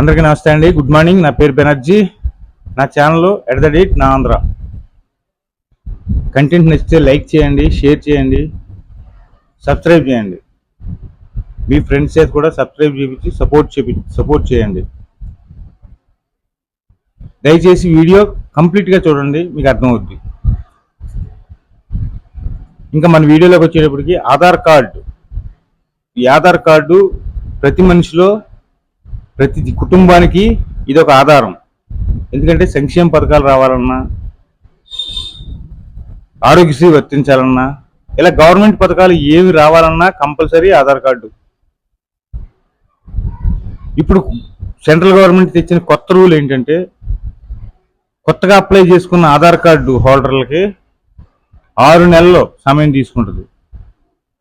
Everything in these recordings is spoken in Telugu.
అందరికీ నమస్తే అండి. Good morning. నా పేరు బెనర్జీ. నా ఛానల్ @ నా ఆంధ్ర. కంటెంట్ నచ్చితే లైక్ చేయండి, షేర్ చేయండి, సబ్స్క్రైబ్ చేయండి. మీ ఫ్రెండ్స్ చేత కూడా సబ్స్క్రైబ్ చేయించి సపోర్ట్ చేయండి. దయచేసి వీడియో కంప్లీట్గా చూడండి, మీకు అర్థమవుద్ది. ఇంకా మన వీడియోలోకి వచ్చేటప్పటికి ఆధార్ కార్డు. ఈ ఆధార్ కార్డు ప్రతి మనిషిలో, ప్రతి కుటుంబానికి ఇది ఒక ఆధారం. ఎందుకంటే సంక్షేమ పథకాలు రావాలన్నా, ఆరోగ్యశ్రీ వర్తించాలన్నా, ఇలా గవర్నమెంట్ పథకాలు ఏవి రావాలన్నా కంపల్సరీ ఆధార్ కార్డు. ఇప్పుడు సెంట్రల్ గవర్నమెంట్ తెచ్చిన కొత్త రూల్ ఏంటంటే, కొత్తగా అప్లై చేసుకున్న ఆధార్ కార్డు హోల్డర్లకి 6 నెలల్లో సమయం తీసుకుంటుంది.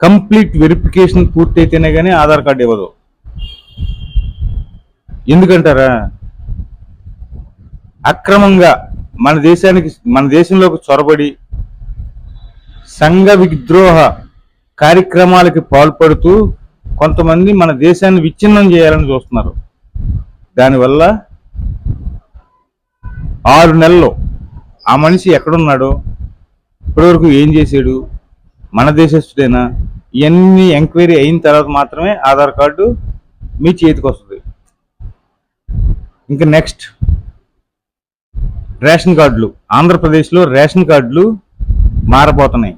కంప్లీట్ వెరిఫికేషన్ పూర్తయితేనే కానీ ఆధార్ కార్డు ఇవ్వదు. ఎందుకంటారా? అక్రమంగా మన దేశంలోకి చొరబడి సంఘ విద్రోహ కార్యక్రమాలకి పాల్పడుతూ కొంతమంది మన దేశాన్ని విచ్ఛిన్నం చేయాలని చూస్తున్నారు. దానివల్ల 6 నెలల్లో ఆ మనిషి ఎక్కడున్నాడో, ఇప్పటివరకు ఏం చేశాడు, మన దేశస్తుడేనా, ఇవన్నీ ఎంక్వైరీ అయిన తర్వాత మాత్రమే ఆధార్ కార్డు మీ చేతికి వస్తుంది. ఇంకా నెక్స్ట్ రేషన్ కార్డులు. ఆంధ్రప్రదేశ్లో రేషన్ కార్డులు మారబోతున్నాయి.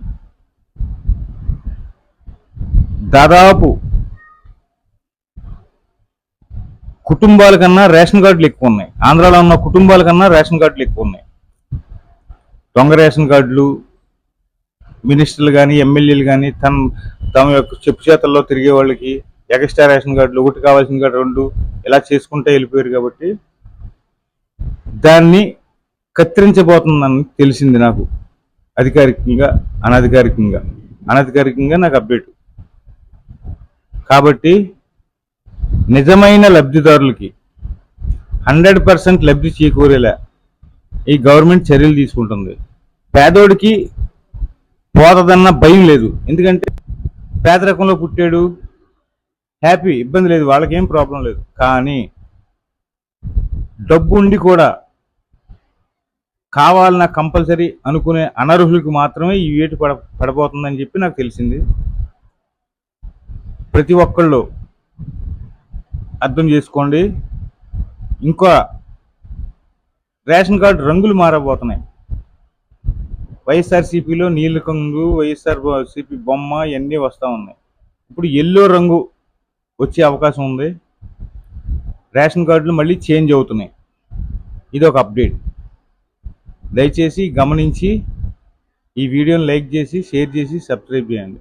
దాదాపు కుటుంబాల కన్నా రేషన్ కార్డులు ఎక్కువ ఉన్నాయి. ఆంధ్రాలో ఉన్న కుటుంబాల కన్నా రేషన్ కార్డులు ఎక్కువ ఉన్నాయి. దొంగ రేషన్ కార్డులు, మినిస్టర్లు కానీ ఎమ్మెల్యేలు కానీ తమ యొక్క చెప్పు చేతల్లో తిరిగే వాళ్ళకి ఎక్స్ట్రా రేషన్ కార్డులు, ఒకటి కావాల్సిన కార్డు 2 ఇలా చేసుకుంటే వెళ్ళిపోయారు. కాబట్టి దాన్ని కత్తిరించబోతుందని తెలిసింది నాకు. అధికారికంగా అనధికారికంగా నాకు అప్డేట్. కాబట్టి నిజమైన లబ్ధిదారులకి 100% లబ్ధి చేకూరేలా ఈ గవర్నమెంట్ చర్యలు తీసుకుంటుంది. పేదోడికి పోతదన్న భయం లేదు. ఎందుకంటే పేదరికంలో పుట్టాడు, హ్యాపీ, ఇబ్బంది లేదు, వాళ్ళకేం ప్రాబ్లం లేదు. కానీ డబ్బు ఉండి కూడా కావాలన్నా కంపల్సరీ అనుకునే అనర్హులకు మాత్రమే ఈ వేటు పడబోతుందని చెప్పి నాకు తెలిసింది. ప్రతి ఒక్కళ్ళు అర్థం చేసుకోండి. ఇంకా రేషన్ కార్డు రంగులు మారబోతున్నాయి. వైఎస్ఆర్సీపీలో నీలికంగు, వైఎస్ఆర్సీపీ బొమ్మ ఇవన్నీ వస్తూ ఉన్నాయి. ఇప్పుడు ఎల్లో రంగు వచ్చే అవకాశం ఉంది. రేషన్ కార్డులు మళ్ళీ చేంజ్ అవుతున్నాయి. ఇది ఒక అప్డేట్. దయచేసి గమనించి ఈ వీడియోని లైక్ చేసి, షేర్ చేసి, సబ్స్క్రైబ్ చేయండి.